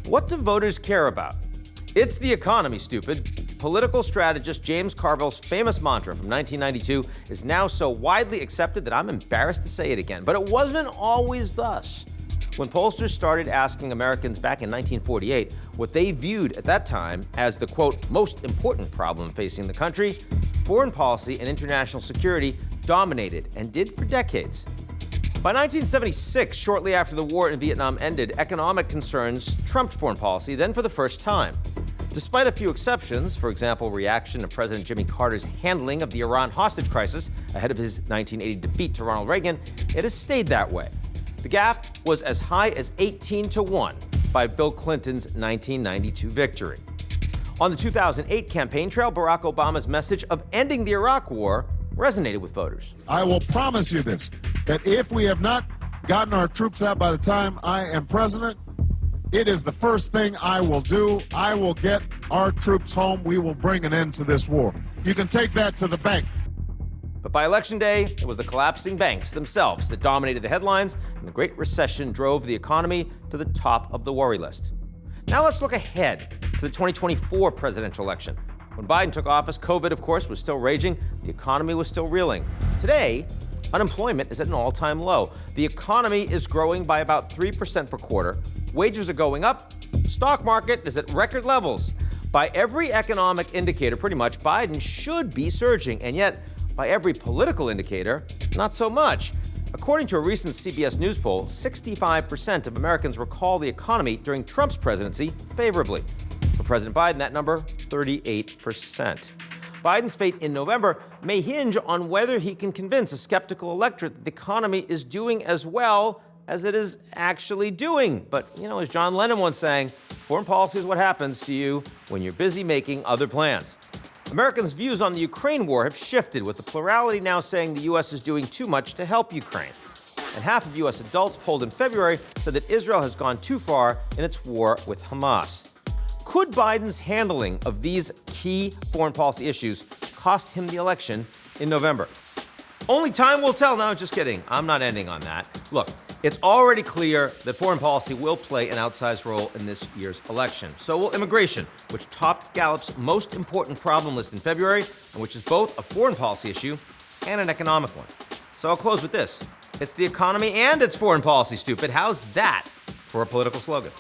What do voters care about? It's the economy, stupid. Political strategist James Carville's famous mantra from 1992 is now so widely accepted that I'm embarrassed to say it again. But it wasn't always thus. When pollsters started asking Americans back in 1948 what they viewed at that time as the, quote, most important problem facing the country, foreign policy and international security dominated and did for decades. By 1976, shortly after the war in Vietnam ended, economic concerns trumped foreign policy, then for the first time. Despite a few exceptions, for example, reaction to President Jimmy Carter's handling of the Iran hostage crisis ahead of his 1980 defeat to Ronald Reagan, it has stayed that way. The gap was as high as 18-1 by Bill Clinton's 1992 victory. On the 2008 campaign trail, Barack Obama's message of ending the Iraq War resonated with voters. I will promise you this, that if we have not gotten our troops out by the time I am president, it is the first thing I will do. I will get our troops home. We will bring an end to this war. You can take that to the bank. But by election day, it was the collapsing banks themselves that dominated the headlines, and the Great Recession drove the economy to the top of the worry list. Now let's look ahead to the 2024 presidential election. When Biden took office, COVID, of course, was still raging. The economy was still reeling. Today, unemployment is at an all-time low. The economy is growing by about 3% per quarter. Wages are going up. The stock market is at record levels. By every economic indicator, pretty much, Biden should be surging. And yet, by every political indicator, not so much. According to a recent CBS News poll, 65% of Americans recall the economy during Trump's presidency favorably. For President Biden, that number, 38%. Biden's fate in November may hinge on whether he can convince a skeptical electorate that the economy is doing as well as it is actually doing. But, as John Lennon once sang, foreign policy is what happens to you when you're busy making other plans. Americans' views on the Ukraine war have shifted, with the plurality now saying the U.S. is doing too much to help Ukraine. And half of U.S. adults polled in February said that Israel has gone too far in its war with Hamas. Could Biden's handling of these key foreign policy issues cost him the election in November? Only time will tell. No, just kidding. I'm not ending on that. Look, it's already clear that foreign policy will play an outsized role in this year's election. So will immigration, which topped Gallup's most important problem list in February, and which is both a foreign policy issue and an economic one. So I'll close with this. It's the economy and it's foreign policy, stupid. How's that for a political slogan?